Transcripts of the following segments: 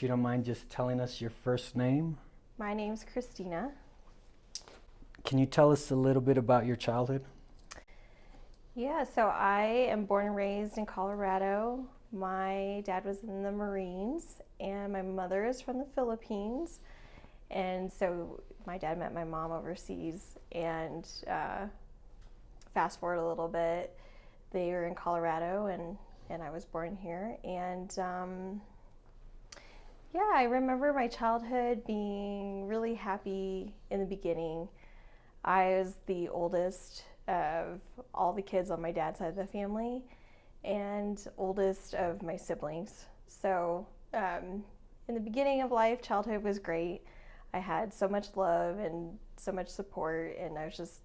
if you don't mind just telling us your first name. My name's Christina. Can you tell us a little bit about your childhood? Yeah, so I am born and raised in Colorado. My dad was in the Marines, and my mother is from the Philippines. And so my dad met my mom overseas, and fast forward a little bit, they were in Colorado, and I was born here. And yeah, I remember my childhood being really happy in the beginning. I was the oldest of all the kids on my dad's side of the family and oldest of my siblings. So in the beginning of life, childhood was great. I had so much love and so much support, and I was just,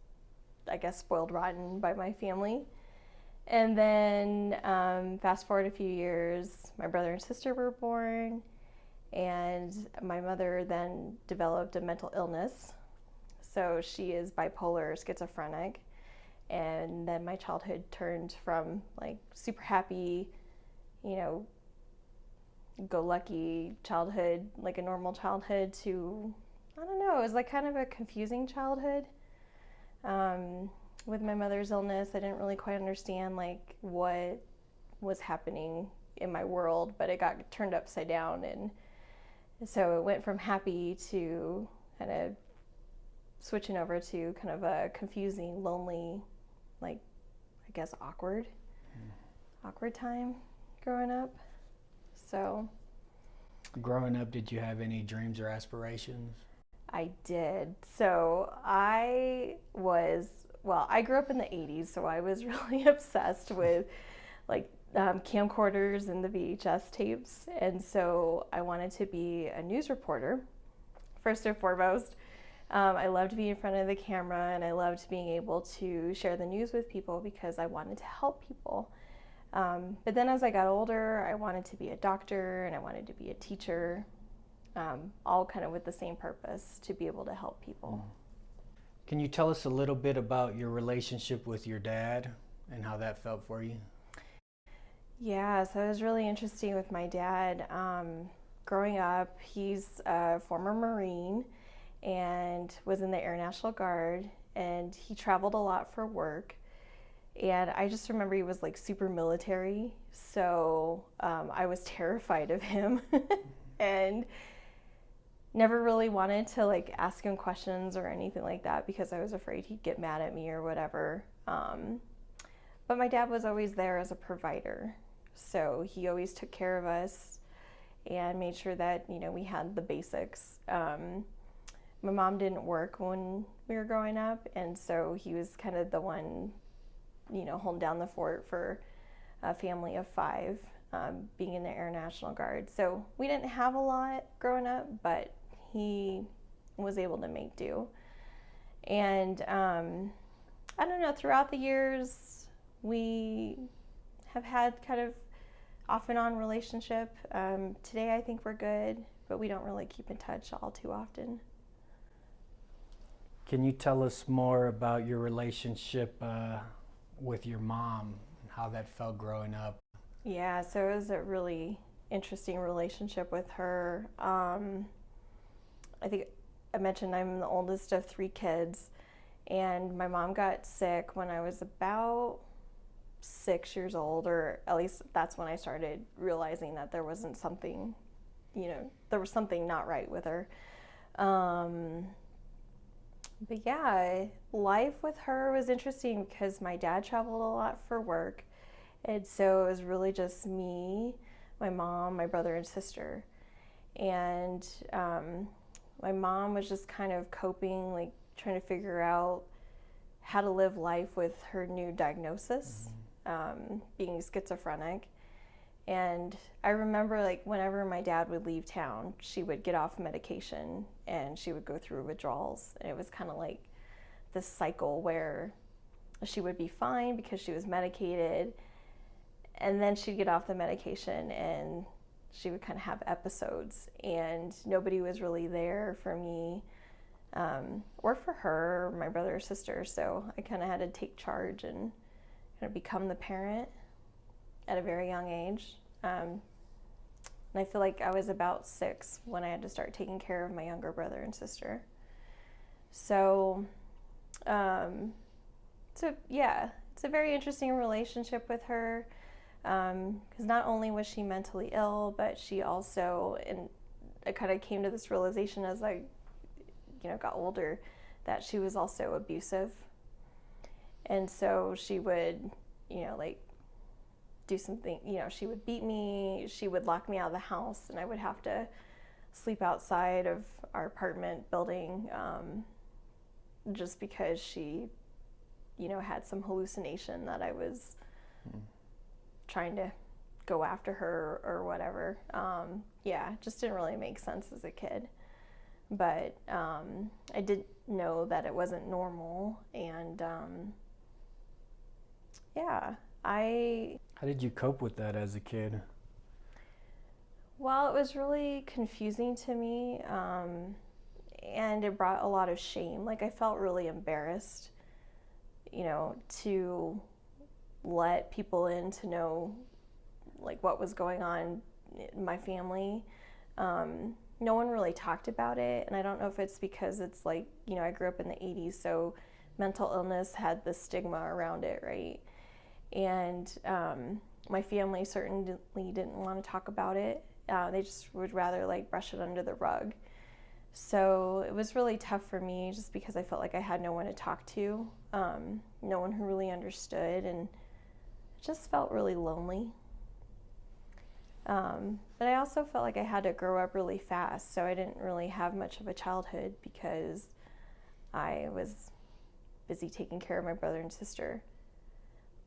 I guess, spoiled rotten by my family. And then fast forward a few years, my brother and sister were born, and my mother then developed a mental illness. So she is bipolar, schizophrenic. And then my childhood turned from like super happy, go lucky childhood, like a normal childhood, to, I don't know, it was like kind of a confusing childhood. With my mother's illness, I didn't really quite understand like what was happening in my world, but it got turned upside down. And so it went from happy to kind of switching over to kind of a confusing, lonely, like, I guess awkward time growing up. So Growing up, did you have any dreams or aspirations? I did. So I grew up in the 80s, so I was really obsessed with like camcorders and the VHS tapes. And so I wanted to be a news reporter, first and foremost. I loved being in front of the camera, and I loved being able to share the news with people because I wanted to help people. But then as I got older, I wanted to be a doctor and I wanted to be a teacher, all kind of with the same purpose, to be able to help people. Can you tell us a little bit about your relationship with your dad and how that felt for you? Yeah, so it was really interesting with my dad. Growing up, he's a former Marine and was in the Air National Guard, and he traveled a lot for work. And I just remember he was like super military, so I was terrified of him and never really wanted to like ask him questions or anything like that because I was afraid he'd get mad at me or whatever. But my dad was always there as a provider, so he always took care of us and made sure that we had the basics. My mom didn't work when we were growing up, and so he was kind of the one, holding down the fort for a family of 5, being in the Air National Guard. So we didn't have a lot growing up, but he was able to make do. And I don't know, throughout the years, we have had kind of off and on relationship. Today I think we're good, but we don't really keep in touch all too often. Can you tell us more about your relationship with your mom and how that felt growing up? Yeah, so it was a really interesting relationship with her. I think I mentioned I'm the oldest of 3 kids, and my mom got sick when I was about 6 years old, or at least that's when I started realizing that there wasn't something, there was something not right with her. But yeah, life with her was interesting because my dad traveled a lot for work. And so it was really just me, my mom, my brother, and sister. And my mom was just kind of coping, like trying to figure out how to live life with her new diagnosis, being schizophrenic. And I remember like whenever my dad would leave town, she would get off medication and she would go through withdrawals. And it was kind of like this cycle where she would be fine because she was medicated, and then she'd get off the medication and she would kind of have episodes, and nobody was really there for me or for her, or my brother or sister. So I kind of had to take charge and kind of become the parent at a very young age. And I feel like I was about 6 when I had to start taking care of my younger brother and sister. So, yeah, it's a very interesting relationship with her, because not only was she mentally ill, but she also, and I kind of came to this realization as I, got older, that she was also abusive. And so she would, like do something, she would beat me, she would lock me out of the house, and I would have to sleep outside of our apartment building, just because she, had some hallucination that I was trying to go after her or whatever. Yeah, it just didn't really make sense as a kid. But I did know that it wasn't normal, and yeah, How did you cope with that as a kid? Well, it was really confusing to me, and it brought a lot of shame. Like, I felt really embarrassed, to let people in to know, like, what was going on in my family. No one really talked about it, and I don't know if it's because it's like, I grew up in the 80s, so mental illness had the stigma around it, right? And my family certainly didn't want to talk about it. They just would rather like brush it under the rug. So it was really tough for me just because I felt like I had no one to talk to, no one who really understood, and it just felt really lonely. But I also felt like I had to grow up really fast, so I didn't really have much of a childhood because I was busy taking care of my brother and sister.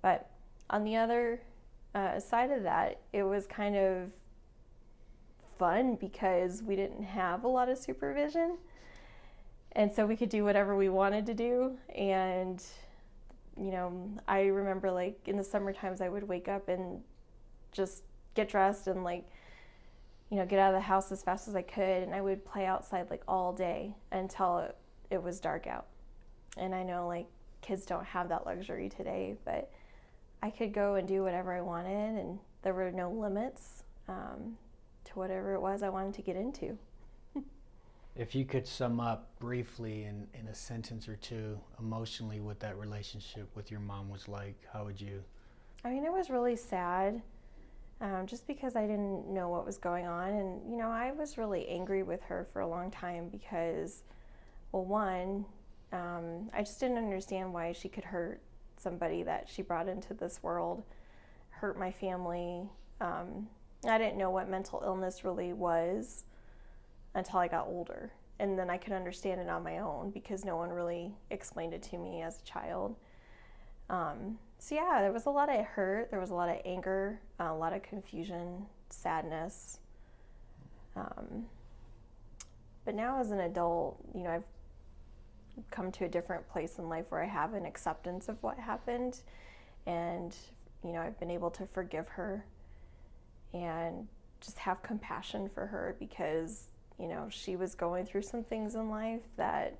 But on the other side of that, it was kind of fun because we didn't have a lot of supervision, and so we could do whatever we wanted to do. And I remember, like, in the summer times I would wake up and just get dressed and get out of the house as fast as I could, and I would play outside like all day until it was dark out. And I know, like, kids don't have that luxury today, but I could go and do whatever I wanted, and there were no limits to whatever it was I wanted to get into. If you could sum up briefly in a sentence or two emotionally what that relationship with your mom was like, how would you? I mean, it was really sad, just because I didn't know what was going on. And, I was really angry with her for a long time because, well, one, I just didn't understand why she could hurt somebody that she brought into this world, hurt my family. I didn't know what mental illness really was until I got older, and then I could understand it on my own because no one really explained it to me as a child. So yeah, there was a lot of hurt, there was a lot of anger, a lot of confusion, sadness. But now as an adult, I've come to a different place in life where I have an acceptance of what happened, and I've been able to forgive her and just have compassion for her because she was going through some things in life that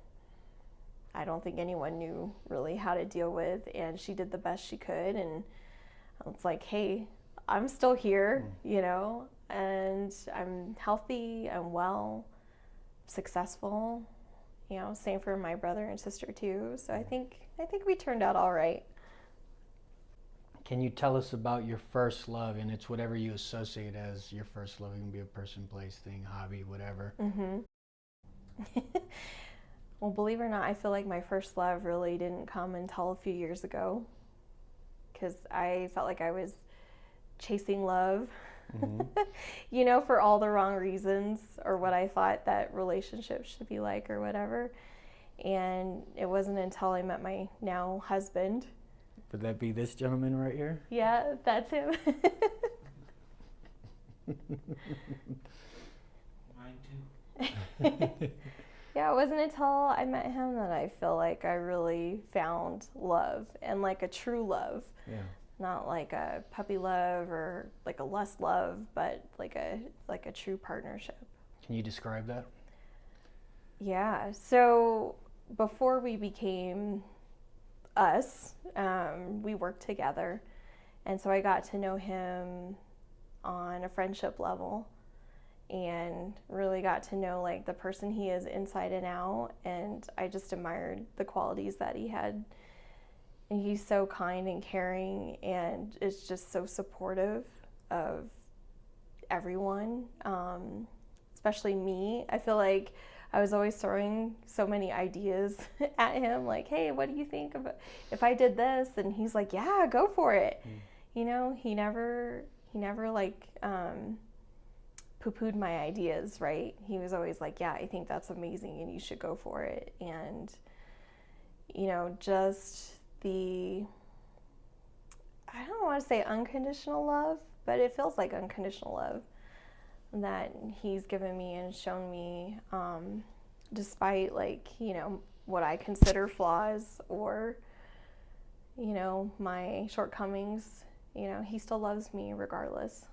I don't think anyone knew really how to deal with, and she did the best she could. And it's like, hey, I'm still here, and I'm healthy, I'm well, successful. Same for my brother and sister too. So I think we turned out all right. Can you tell us about your first love? And it's whatever you associate as your first love. It can be a person, place, thing, hobby, whatever. Mm-hmm. Well, believe it or not, I feel like my first love really didn't come until a few years ago, because I felt like I was chasing love, mm-hmm. For all the wrong reasons, or what I thought that relationships should be like or whatever. And it wasn't until I met my now husband. Would that be this gentleman right here? Yeah, that's him. Mine too. Yeah, it wasn't until I met him that I feel like I really found love, and like a true love. Yeah. Not like a puppy love or like a lust love, but like a true partnership. Can you describe that? Yeah. So before we became us, we worked together, and so I got to know him on a friendship level. and really got to know like the person he is inside and out. And I just admired the qualities that he had. And he's so kind and caring, and is just so supportive of everyone, especially me. I feel like I was always throwing so many ideas at him, like, hey, what do you think about if I did this? And he's like, yeah, go for it. You know, he never like poo-pooed my ideas, right? He was always like, yeah, I think that's amazing and you should go for it. And, you know, just the, I don't want to say unconditional love, but it feels like unconditional love that he's given me and shown me, despite like, you know, what I consider flaws or, you know, my shortcomings. You know, he still loves me regardless.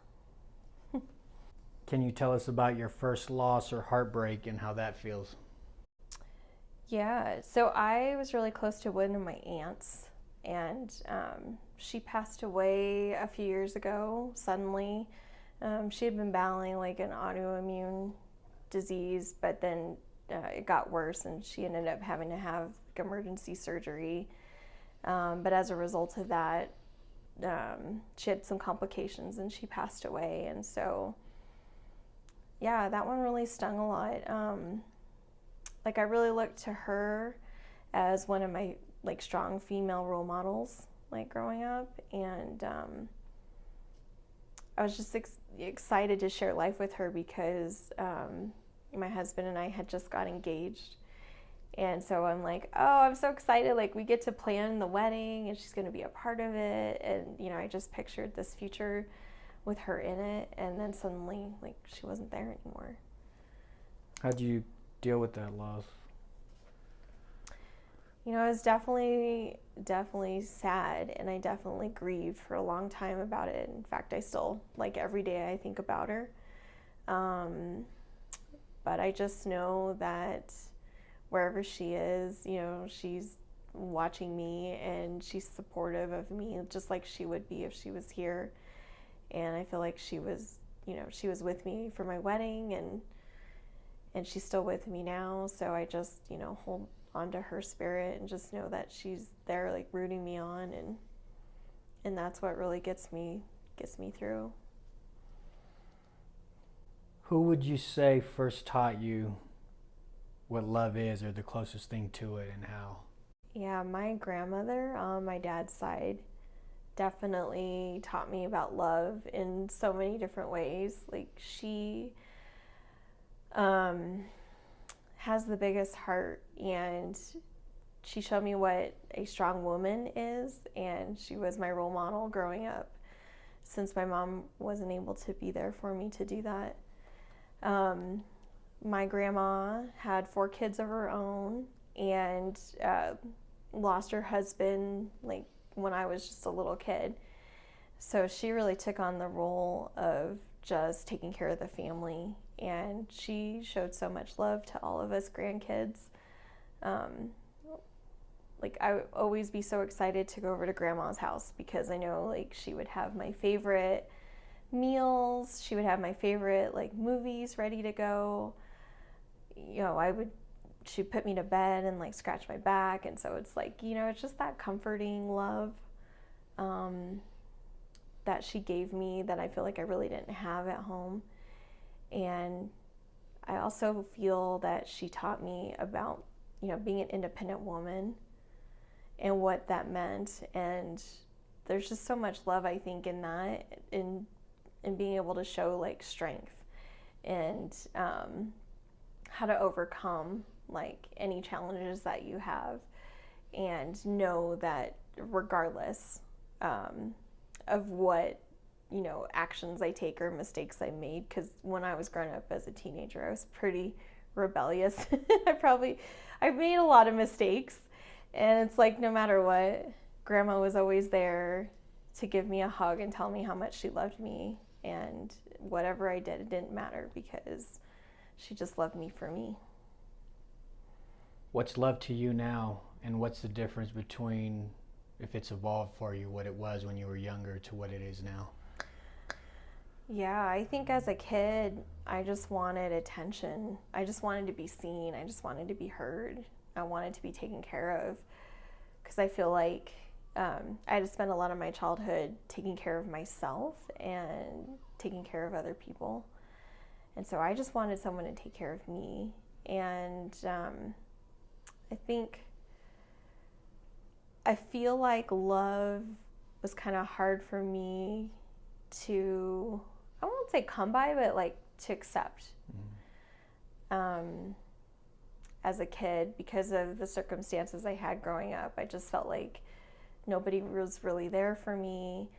Can you tell us about your first loss or heartbreak and how that feels? Yeah, so I was really close to one of my aunts, and she passed away a few years ago suddenly. She had been battling like an autoimmune disease, but then it got worse, and she ended up having to have like, emergency surgery. But as a result of that, she had some complications and she passed away. And so, yeah, that one really stung a lot. Like I really looked to her as one of my like strong female role models, like growing up. And I was just excited to share life with her because my husband and I had just got engaged. And so I'm like, oh, I'm so excited. Like we get to plan the wedding and she's going to be a part of it. And, you know, I just pictured this future with her in it. And then suddenly, like, she wasn't there anymore. How'd you deal with that loss? You know, I was definitely sad, and I definitely grieved for a long time about it. In fact, I still, like, every day I think about her. But I just know that wherever she is, you know, she's watching me and she's supportive of me just like she would be if she was here. And I feel like she was, you know, she was with me for my wedding, and she's still with me now. So I just, you know, hold on to her spirit and just know that she's there like rooting me on, and that's what really gets me through. Who would you say first taught you what love is, or the closest thing to it, and how? Yeah, my grandmother on my dad's side definitely taught me about love in so many different ways. Like she has the biggest heart, and she showed me what a strong woman is, and she was my role model growing up since my mom wasn't able to be there for me to do that. My grandma had 4 kids of her own, and lost her husband like when I was just a little kid. So she really took on the role of just taking care of the family, and she showed so much love to all of us grandkids. Like I would always be so excited to go over to grandma's house because I know like she would have my favorite meals, she would have my favorite like movies ready to go. You know, she'd put me to bed and like scratch my back, and so it's like, you know, it's just that comforting love that she gave me that I feel like I really didn't have at home. And I also feel that she taught me about, you know, being an independent woman and what that meant. And there's just so much love, I think, in that, in being able to show like strength and how to overcome like any challenges that you have, and know that regardless of what, you know, actions I take or mistakes I made, because when I was growing up as a teenager, I was pretty rebellious. I made a lot of mistakes, and it's like no matter what, Grandma was always there to give me a hug and tell me how much she loved me, and whatever I did, it didn't matter because she just loved me for me. What's love to you now, and what's the difference between, if it's evolved for you, what it was when you were younger to what it is now? Yeah, I think as a kid, I just wanted attention. I just wanted to be seen. I just wanted to be heard. I wanted to be taken care of, because I feel like I had to spend a lot of my childhood taking care of myself and taking care of other people. And so I just wanted someone to take care of me. And I feel like love was kind of hard for me to, I won't say come by, but like to accept as a kid, because of the circumstances I had growing up. I just felt like nobody was really there for me,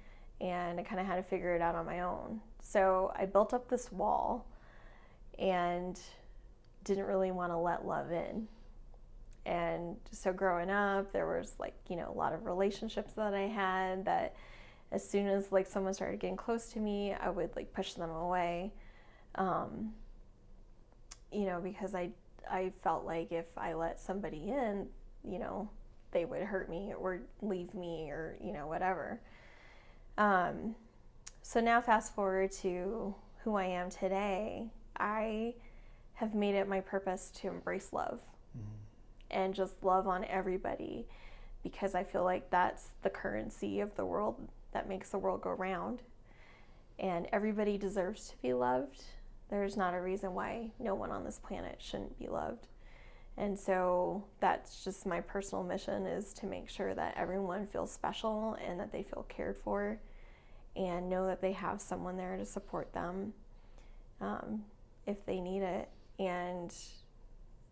and I kind of had to figure it out on my own. So I built up this wall and didn't really want to let love in. And so growing up, there was like, you know, a lot of relationships that I had that as soon as like someone started getting close to me, I would like push them away. You know, because I felt like if I let somebody in, you know, they would hurt me or leave me or, you know, whatever. So now fast forward to who I am today, I have made it my purpose to embrace love and just love on everybody, because I feel like that's the currency of the world that makes the world go round. And everybody deserves to be loved. There's not a reason why no one on this planet shouldn't be loved. And so that's just my personal mission, is to make sure that everyone feels special and that they feel cared for and know that they have someone there to support them if they need it. And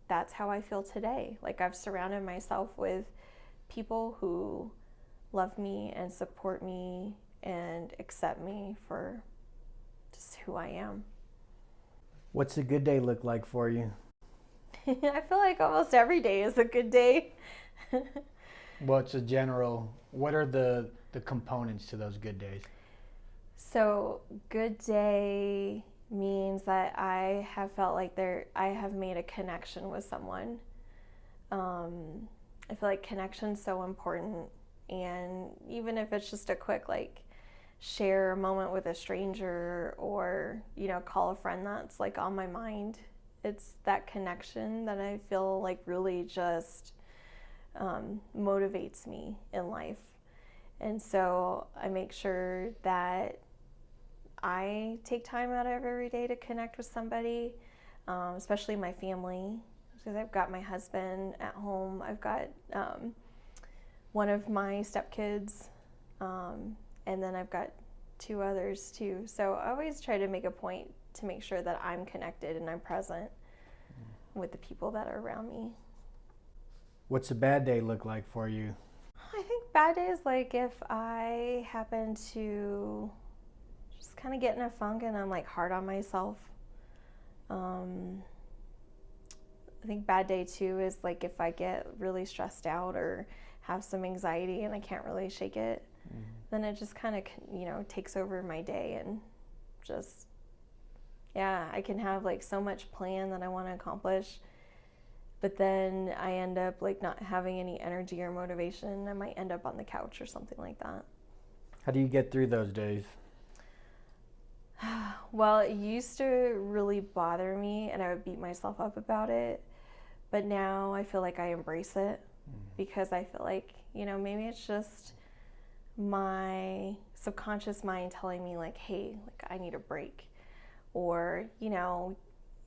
that's how I feel today. Like, I've surrounded myself with people who love me and support me and accept me for just who I am. What's a good day look like for you? I feel like almost every day is a good day. Well, it's a general, what are the components to those good days? So good day means that I have felt like I have made a connection with someone. I feel like connection's so important, and even if it's just a quick like share a moment with a stranger, or, you know, call a friend that's like on my mind, it's that connection that I feel like really just motivates me in life. And so I make sure that I take time out of every day to connect with somebody, especially my family, because I've got my husband at home. I've got one of my stepkids, and then I've got 2 others too. So I always try to make a point to make sure that I'm connected and I'm present with the people that are around me. What's a bad day look like for you? I think bad days, like if I happen to just kind of get in a funk and I'm like hard on myself. I think bad day too is like if I get really stressed out or have some anxiety and I can't really shake it, then it just kind of, you know, takes over my day, and just, yeah, I can have like so much plan that I want to accomplish, but then I end up like not having any energy or motivation. I might end up on the couch or something like that. How do you get through those days? Well, it used to really bother me and I would beat myself up about it, but now I feel like I embrace it, because I feel like, you know, maybe it's just my subconscious mind telling me like, hey, like I need a break. Or, you know,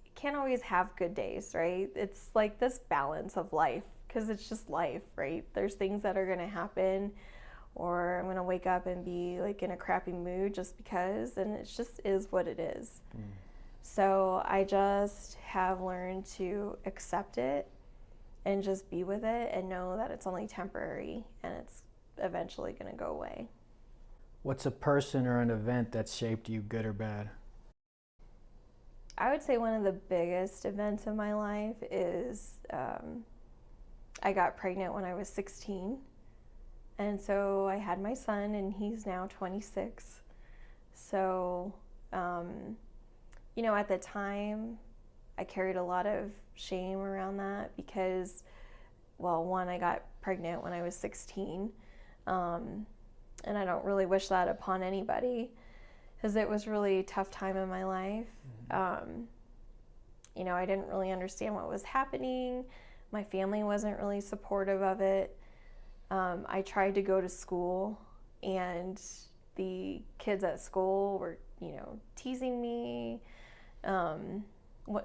you can't always have good days, right? It's like this balance of life, because it's just life, right? There's things that are going to happen, or I'm going to wake up and be like in a crappy mood just because, and it just is what it is. So I just have learned to accept it and just be with it and know that it's only temporary and it's eventually going to go away. What's a person or an event that shaped you, good or bad? I would say one of the biggest events in my life is I got pregnant when I was 16. And so I had my son, and he's now 26. So, you know, at the time, I carried a lot of shame around that because, well, one, I got pregnant when I was 16. And I don't really wish that upon anybody. because it was really a tough time in my life. You know, I didn't really understand what was happening. My family wasn't really supportive of it. I tried to go to school, and the kids at school were, you know, teasing me.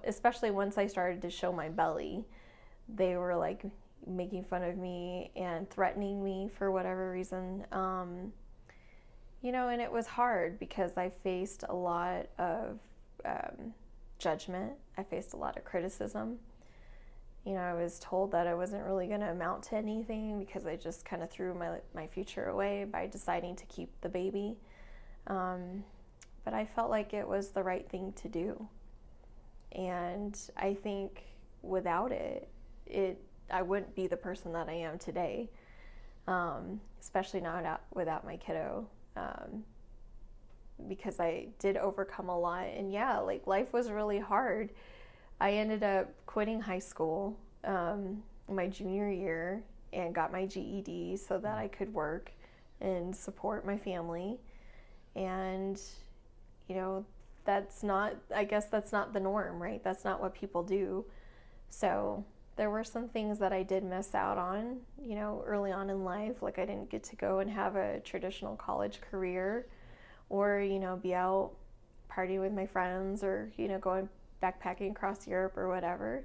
Especially once I started to show my belly, they were like making fun of me and threatening me for whatever reason. You know, and it was hard because I faced a lot of judgment. I faced a lot of criticism. You know, I was told that I wasn't really going to amount to anything because I just kind of threw my future away by deciding to keep the baby. But I felt like it was the right thing to do. And I think without it, I wouldn't be the person that I am today, especially not without my kiddo, because I did overcome a lot. And yeah, like life was really hard. I ended up quitting high school my junior year and got my GED so that I could work and support my family. And, you know, I guess that's not the norm, right? That's not what people do. So there were some things that I did miss out on, you know, early on in life. Like I didn't get to go and have a traditional college career or, you know, be out partying with my friends or, you know, going backpacking across Europe or whatever.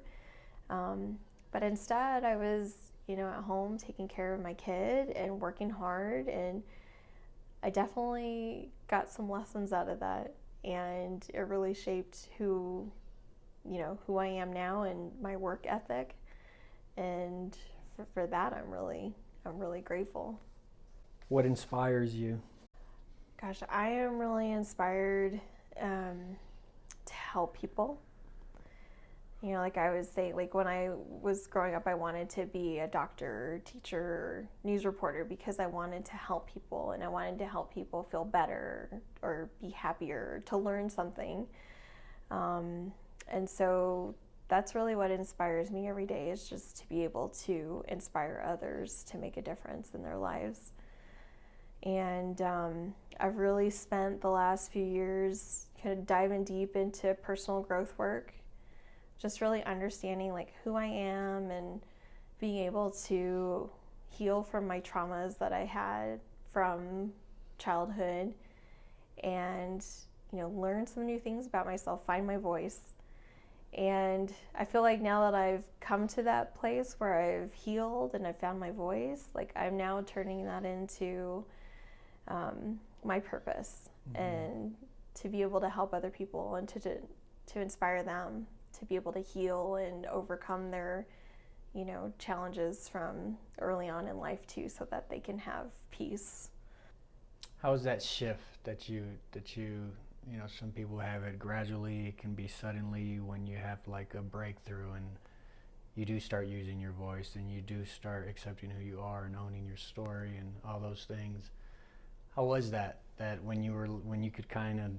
But instead I was, you know, at home taking care of my kid and working hard, and I definitely got some lessons out of that, and it really shaped who I am now and my work ethic. And for that, I'm really grateful. What inspires you? Gosh, I am really inspired to help people. You know, like I was saying, like when I was growing up, I wanted to be a doctor, teacher, news reporter because I wanted to help people, and I wanted to help people feel better or be happier, to learn something. And so that's really what inspires me every day, is just to be able to inspire others to make a difference in their lives. And I've really spent the last few years kind of diving deep into personal growth work, just really understanding like who I am and being able to heal from my traumas that I had from childhood, and, you know, learn some new things about myself, find my voice. And I feel like now that I've come to that place where I've healed and I've found my voice, like I'm now turning that into my purpose, and to be able to help other people and to inspire them to be able to heal and overcome their, you know, challenges from early on in life too, so that they can have peace. How is that shift that you know, some people have it gradually, it can be suddenly when you have like a breakthrough and you do start using your voice and you do start accepting who you are and owning your story and all those things. How was that when you could kind of,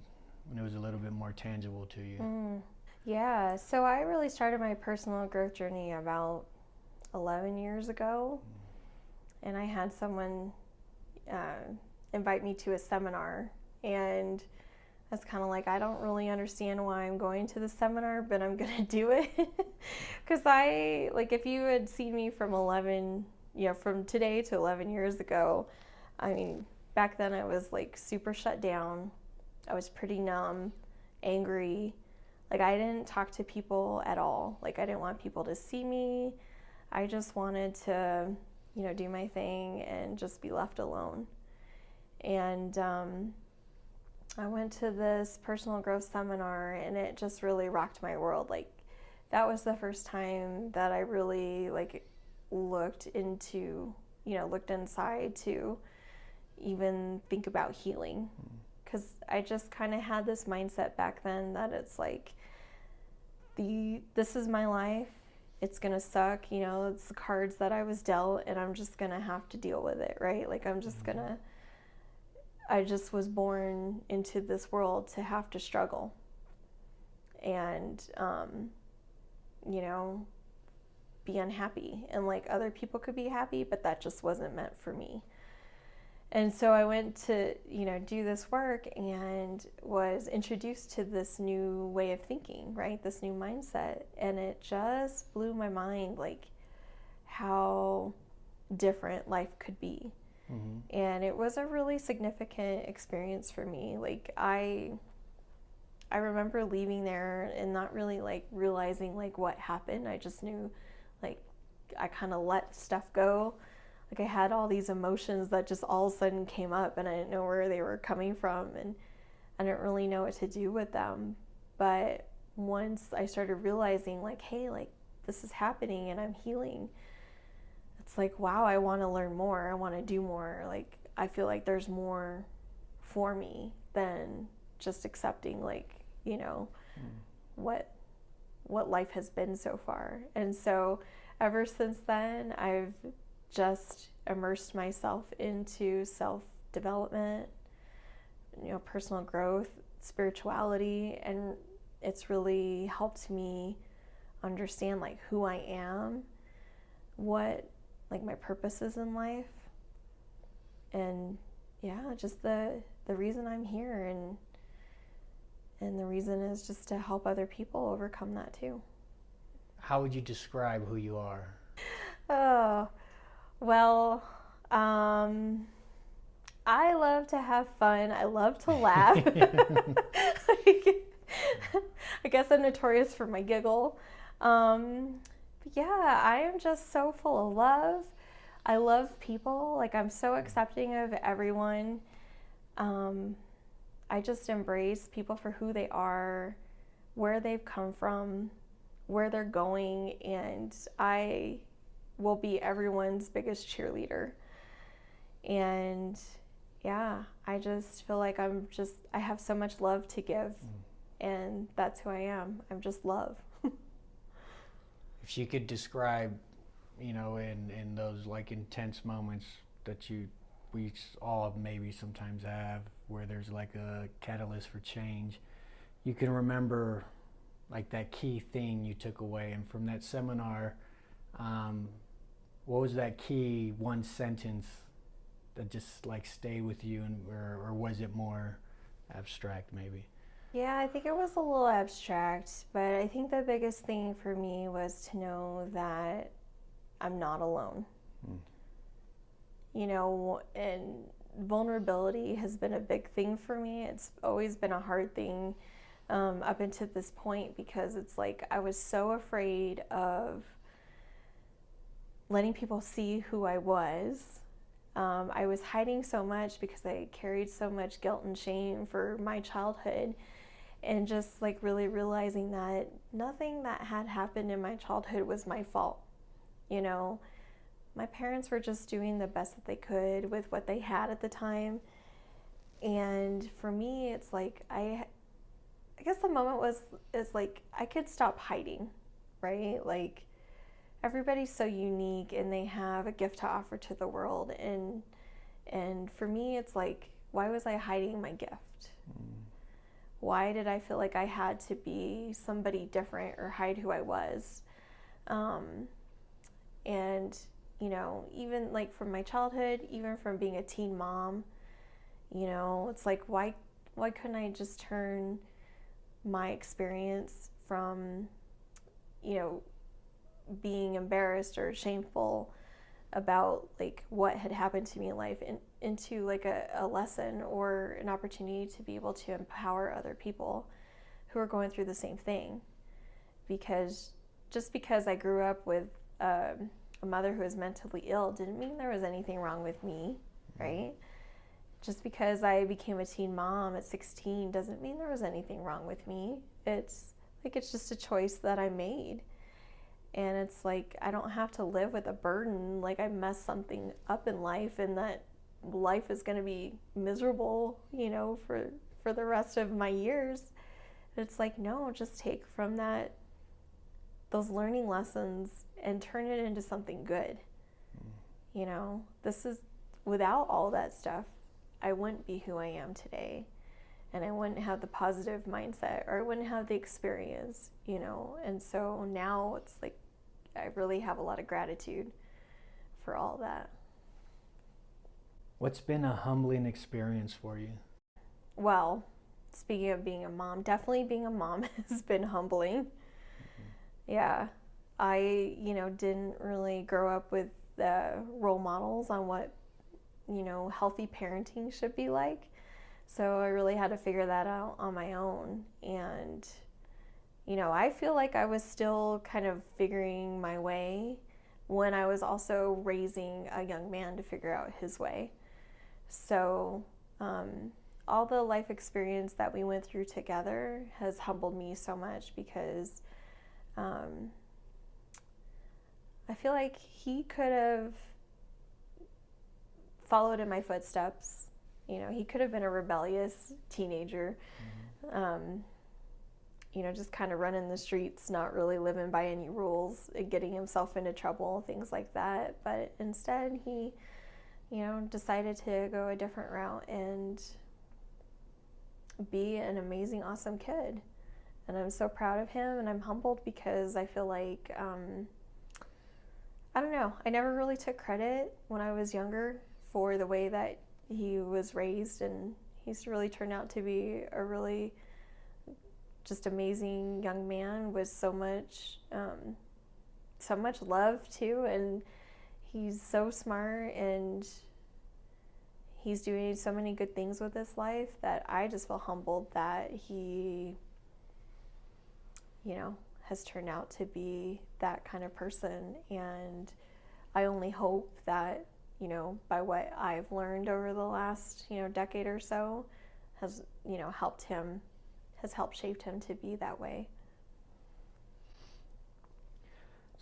when it was a little bit more tangible to you? Yeah, so I really started my personal growth journey about 11 years ago, and I had someone invite me to a seminar, and I was kind of like, I don't really understand why I'm going to the seminar, but I'm gonna do it. Because if you had seen me from from today to 11 years ago, I mean, back then I was like super shut down. I was pretty numb, angry. Like I didn't talk to people at all. Like I didn't want people to see me. I just wanted to, you know, do my thing and just be left alone. And I went to this personal growth seminar, and it just really rocked my world. Like that was the first time that I really like looked inside to even think about healing. Because I just kind of had this mindset back then that it's like, this is my life, it's gonna suck, you know, it's the cards that I was dealt, and I'm just gonna have to deal with it, right? Like I just was born into this world to have to struggle and, you know, be unhappy. And like other people could be happy, but that just wasn't meant for me. And so I went to, do this work and was introduced to this new way of thinking, right? This new mindset. And it just blew my mind, like how different life could be. Mm-hmm. And it was a really significant experience for me. Like I remember leaving there and not really like realizing like what happened. I just knew like I kind of let stuff go. Like I had all these emotions that just all of a sudden came up and I didn't know where they were coming from and I didn't really know what to do with them. But once I started realizing like, hey, like this is happening and I'm healing, it's like, wow, I want to learn more. I want to do more. Like I feel like there's more for me than just accepting like, what life has been so far. And so ever since then, I've just immersed myself into self-development, personal growth, spirituality, and it's really helped me understand like who I am, what like my purpose is in life, and just the reason I'm here, and the reason is just to help other people overcome that too. How would you describe who you are? Oh, well, I love to have fun. I love to laugh. I guess I'm notorious for my giggle. But yeah, I am just so full of love. I love people. Like I'm so accepting of everyone. I just embrace people for who they are, where they've come from, where they're going, and I will be everyone's biggest cheerleader. And yeah, I just feel like I have so much love to give, and that's who I am. I'm just love. If you could describe, in those like intense moments that we all maybe sometimes have, where there's like a catalyst for change, you can remember like that key thing you took away. And from that seminar, what was that key one sentence that just like stayed with you, or was it more abstract maybe? Yeah, I think it was a little abstract, but I think the biggest thing for me was to know that I'm not alone. And vulnerability has been a big thing for me. It's always been a hard thing up until this point, because it's like I was so afraid of letting people see who I was. I was hiding so much because I carried so much guilt and shame for my childhood, and just like really realizing that nothing that had happened in my childhood was my fault. My parents were just doing the best that they could with what they had at the time. And for me, it's like I guess the moment is like I could stop hiding, right? Like everybody's so unique and they have a gift to offer to the world, and for me it's like, why was I hiding my gift? Why did I feel like I had to be somebody different or hide who I was? And even like from my childhood, even from being a teen mom, it's like, why couldn't I just turn my experience from, being embarrassed or shameful about like what had happened to me in life into like a lesson or an opportunity to be able to empower other people who are going through the same thing? Because just because I grew up with a mother who was mentally ill didn't mean there was anything wrong with me, right? Just because I became a teen mom at 16 doesn't mean there was anything wrong with me. It's just a choice that I made. And it's like, I don't have to live with a burden, like I messed something up in life and that life is going to be miserable, for the rest of my years. It's like, no, just take from those learning lessons and turn it into something good. This is, without all that stuff, I wouldn't be who I am today, and I wouldn't have the positive mindset, or I wouldn't have the experience, and so now it's like I really have a lot of gratitude for all that. What's been a humbling experience for you? Well, speaking of being a mom, definitely being a mom has been humbling. Yeah. I, didn't really grow up with role models on what, healthy parenting should be like. So I really had to figure that out on my own. And, I feel like I was still kind of figuring my way when I was also raising a young man to figure out his way. So, all the life experience that we went through together has humbled me so much because I feel like he could have followed in my footsteps. He could have been a rebellious teenager, just kind of running the streets, not really living by any rules, getting himself into trouble, things like that. But instead, he, decided to go a different route and be an amazing, awesome kid. And I'm so proud of him, and I'm humbled because I feel like, I don't know, I never really took credit when I was younger for the way that he was raised, and he's really turned out to be a really just amazing young man with so much love too, and he's so smart, and he's doing so many good things with his life that I just feel humbled that he, has turned out to be that kind of person. And I only hope that, by what I've learned over the last, decade or so has, helped shape him to be that way.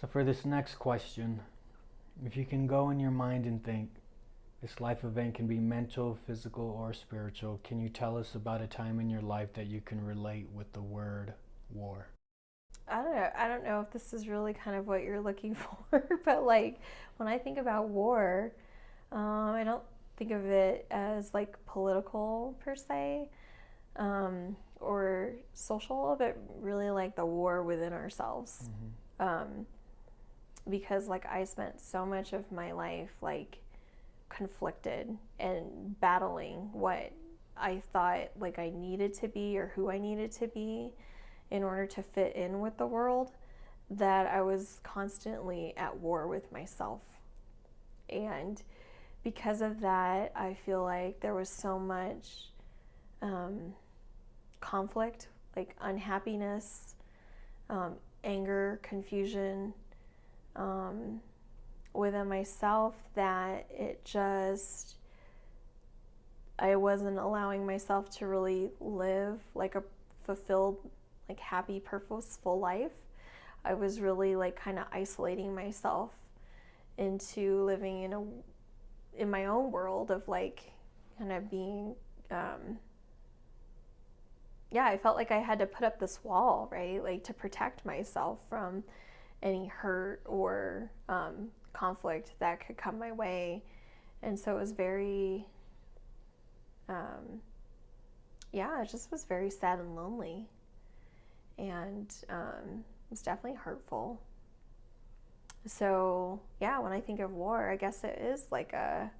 So for this next question, if you can go in your mind and think, this life event can be mental, physical, or spiritual, can you tell us about a time in your life that you can relate with the word war? I don't know if this is really kind of what you're looking for, but like when I think about war, I don't think of it as like political per se, or social, but really like the war within ourselves. Because like I spent so much of my life like conflicted and battling what I thought like I needed to be or who I needed to be in order to fit in with the world, that I was constantly at war with myself. And because of that, I feel like there was so much conflict, like unhappiness, anger, confusion within myself, that it just, I wasn't allowing myself to really live like a fulfilled, like happy, purposeful life. I was really like kind of isolating myself into living in my own world of like kind of being, I felt like I had to put up this wall, right? Like to protect myself from any hurt or conflict that could come my way. And so it was very, it just was very sad and lonely. And it was definitely hurtful. So, when I think of war, I guess it is like a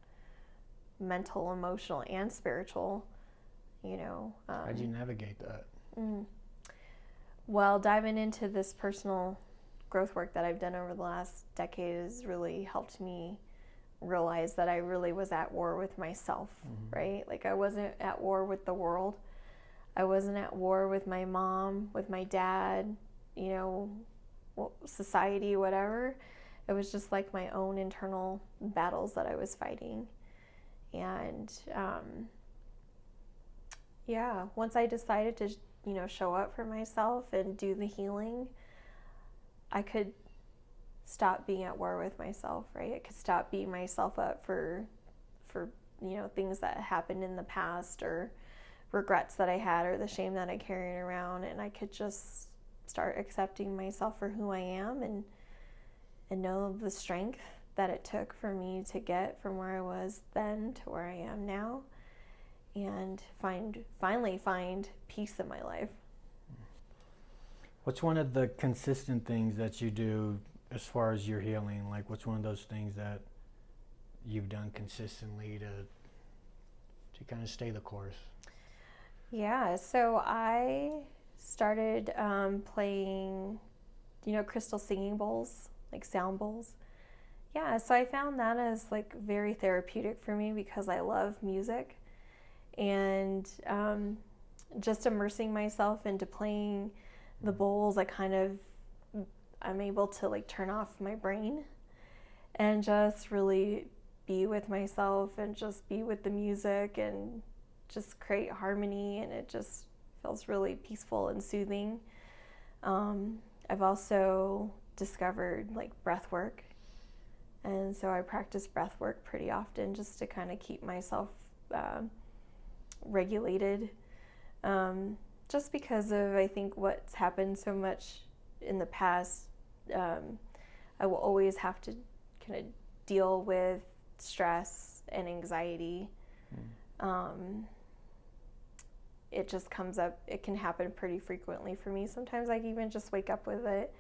mental, emotional, and spiritual, How'd you navigate that? Well, diving into this personal growth work that I've done over the last decade has really helped me realize that I really was at war with myself, right? Like I wasn't at war with the world. I wasn't at war with my mom, with my dad, society, whatever. It was just like my own internal battles that I was fighting. And once I decided to, show up for myself and do the healing, I could stop being at war with myself, right? I could stop beating myself up for things that happened in the past, or regrets that I had, or the shame that I carried around, and I could just start accepting myself for who I am, and know the strength that it took for me to get from where I was then to where I am now, and finally find peace in my life. What's one of the consistent things that you do as far as your healing? Like, what's one of those things that you've done consistently to to kind of stay the course? Yeah, so I started playing, crystal singing bowls, like sound bowls. Yeah, so I found that as like very therapeutic for me because I love music, and just immersing myself into playing the bowls, I'm able to like turn off my brain and just really be with myself and just be with the music and just create harmony, and it just feels really peaceful and soothing. I've also discovered like breath work, and so I practice breath work pretty often just to kind of keep myself regulated, just because of I think what's happened so much in the past. I will always have to kind of deal with stress and anxiety. It just comes up, it can happen pretty frequently for me. Sometimes I even just wake up with it,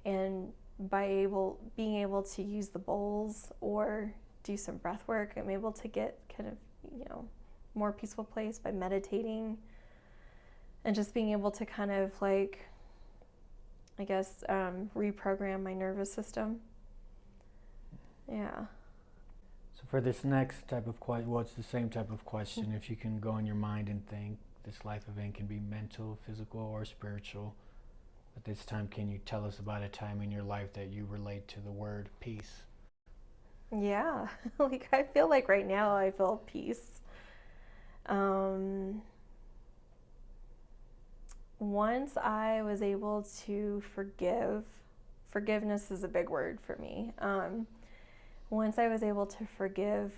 and being able to use the bowls or do some breath work, I'm able to get kind of, more peaceful place by meditating and just being able to kind of like, I guess, reprogram my nervous system. Yeah. So for this next type of question, well, it's the same type of question. If you can go in your mind and think, this life event can be mental, physical, or spiritual. At this time, can you tell us about a time in your life that you relate to the word peace? Yeah, like I feel like right now I feel peace. Once I was able to forgiveness is a big word for me. Once I was able to forgive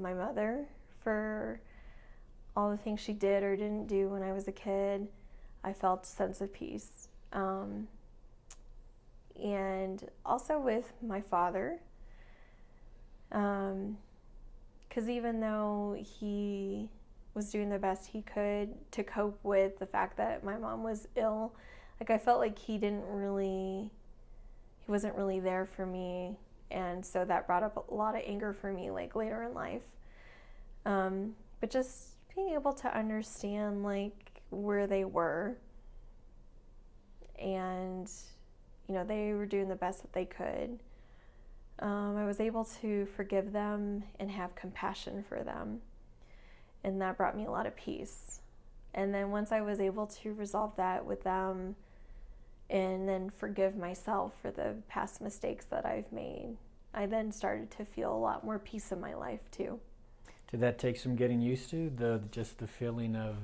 my mother for all the things she did or didn't do when I was a kid, I felt a sense of peace. And also with my father, because even though he was doing the best he could to cope with the fact that my mom was ill, like I felt like he wasn't really there for me, and so that brought up a lot of anger for me like later in life. But just being able to understand like where they were, and they were doing the best that they could. I was able to forgive them and have compassion for them, and that brought me a lot of peace. And then once I was able to resolve that with them and then forgive myself for the past mistakes that I've made, I then started to feel a lot more peace in my life too. Did that take some getting used to, just the feeling of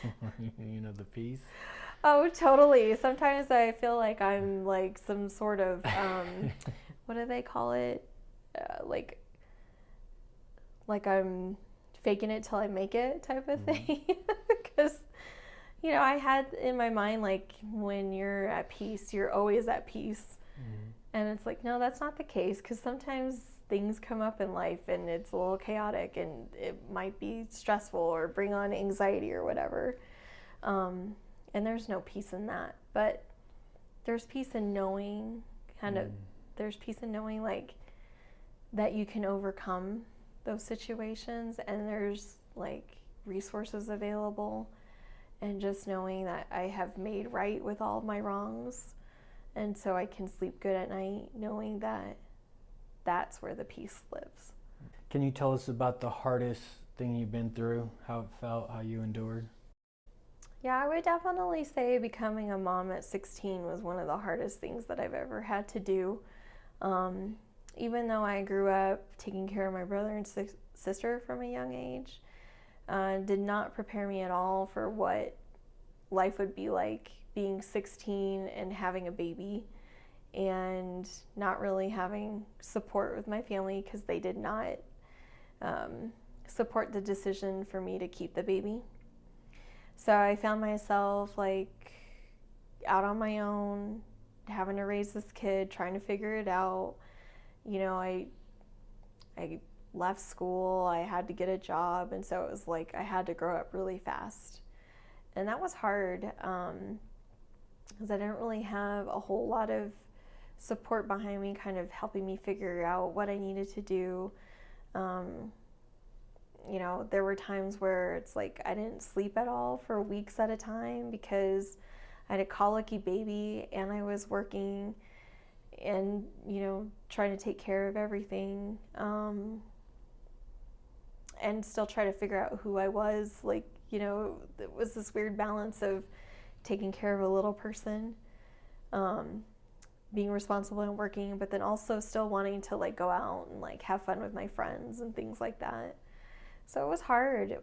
the peace? Oh, totally. Sometimes I feel like I'm like some sort of what do they call it? Like I'm faking it till I make it type of thing. Because, I had in my mind, like, when you're at peace, you're always at peace. And it's like, no, that's not the case, because sometimes things come up in life and it's a little chaotic and it might be stressful or bring on anxiety or whatever. And there's no peace in that. But there's peace in knowing, there's peace in knowing, like, that you can overcome those situations, and there's like resources available, and just knowing that I have made right with all of my wrongs, and so I can sleep good at night knowing that that's where the peace lives. Can you tell us about the hardest thing you've been through, how it felt, how you endured? Yeah, I would definitely say becoming a mom at 16 was one of the hardest things that I've ever had to do. Even though I grew up taking care of my brother and sister from a young age, did not prepare me at all for what life would be like being 16 and having a baby, and not really having support with my family because they did not support the decision for me to keep the baby. So I found myself like out on my own, having to raise this kid, trying to figure it out. I left school, I had to get a job, and so it was like I had to grow up really fast. And that was hard because I didn't really have a whole lot of support behind me, kind of helping me figure out what I needed to do. you know, there were times where it's like I didn't sleep at all for weeks at a time because I had a colicky baby and I was working and, you know, trying to take care of everything, and still try to figure out who I was. Like, you know, it was this weird balance of taking care of a little person, being responsible and working, but then also still wanting to like go out and like have fun with my friends and things like that. So it was hard,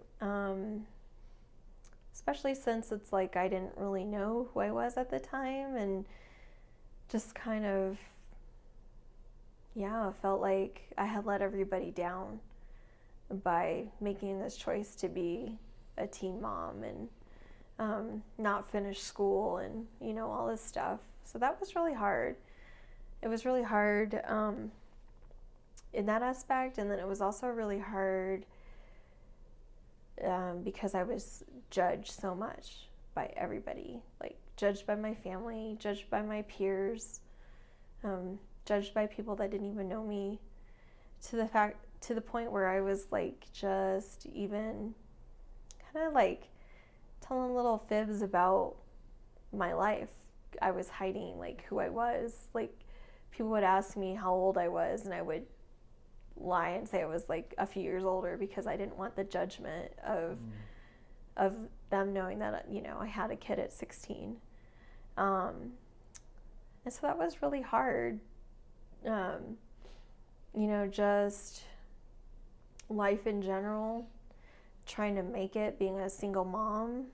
especially since it's like I didn't really know who I was at the time, and just kind of, yeah, felt like I had let everybody down by making this choice to be a teen mom and not finish school and, you know, all this stuff. So that was really hard. It was really hard in that aspect, and then it was also really hard because I was judged so much by everybody, like judged by my family, judged by my peers, judged by people that didn't even know me, to the point where I was like just even kind of like telling little fibs about my life. I was hiding like who I was. Like, people would ask me how old I was, and I would lie and say I was like a few years older because I didn't want the judgment of them knowing that, you know, I had a kid at 16. And so that was really hard. You know, just life in general, trying to make it, being a single mom.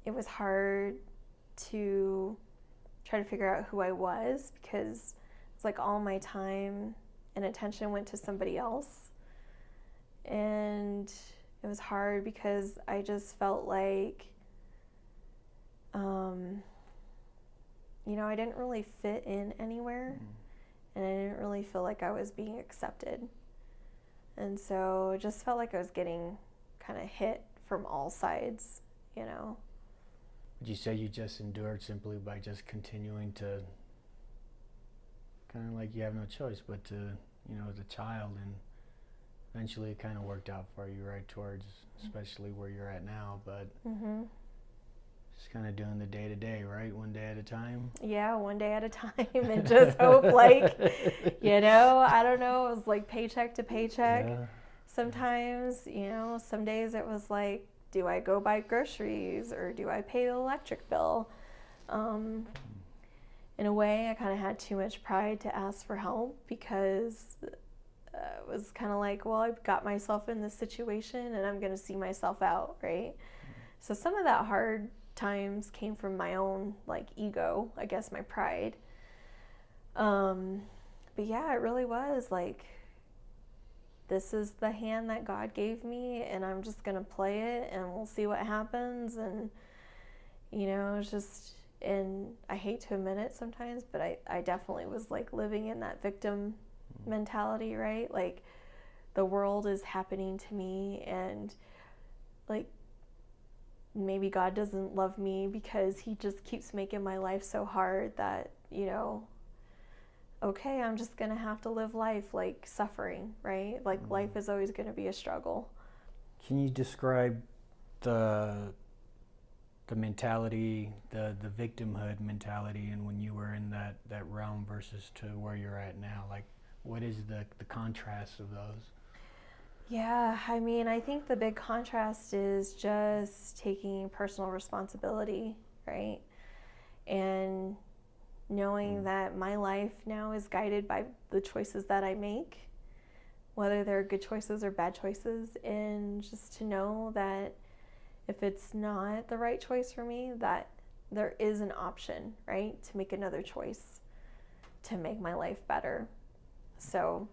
It was hard to try to figure out who I was because it's like all my time and attention went to somebody else. And it was hard because I just felt like, you know, I didn't really fit in anywhere, and I didn't really feel like I was being accepted. And so it just felt like I was getting kind of hit from all sides, you know. Would you say you just endured simply by just continuing to, kind of like you have no choice but to, you know, as a child, and eventually it kind of worked out for you, right, towards especially where you're at now, but just kind of doing the day-to-day, right, one day at a time? Yeah, one day at a time, and just hope, like, you know, I don't know, it was like paycheck to paycheck. Yeah. Sometimes, you know, some days it was like, do I go buy groceries or do I pay the electric bill? In a way, I kind of had too much pride to ask for help because it was kind of like, well, I've got myself in this situation and I'm going to see myself out, right? So some of that hard times came from my own, like, ego, I guess, my pride. But yeah, it really was like, this is the hand that God gave me, and I'm just going to play it, and we'll see what happens. And, you know, it's just, and I hate to admit it sometimes, but I definitely was, like, living in that victim mentality, right? Like, the world is happening to me, and, like, maybe God doesn't love me because he just keeps making my life so hard that, you know, okay, I'm just going to have to live life like suffering, right? Like life is always going to be a struggle. Can you describe the mentality, the victimhood mentality, and when you were in that realm versus to where you're at now? Like, what is the contrast of those? Yeah, I mean, I think the big contrast is just taking personal responsibility, right? And knowing that my life now is guided by the choices that I make, whether they're good choices or bad choices, and just to know that if it's not the right choice for me, that there is an option, right, to make another choice to make my life better. So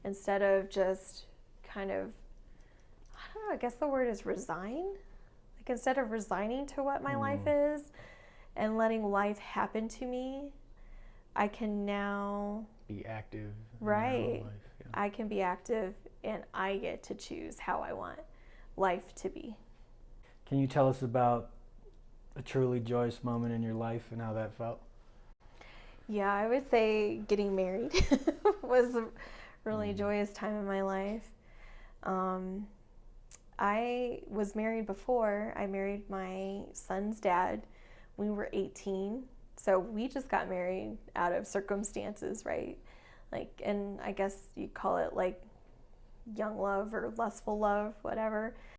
instead of just kind of, I don't know, I guess the word is resign. Like, instead of resigning to what my life is and letting life happen to me, I can now be active. Right. In life, yeah. I can be active, and I get to choose how I want life to be. Can you tell us about a truly joyous moment in your life and how that felt? Yeah, I would say getting married was a really joyous time in my life. I was married before. I married my son's dad. We were 18. So we just got married out of circumstances, right? Like, and I guess you call it like young love or lustful love, whatever.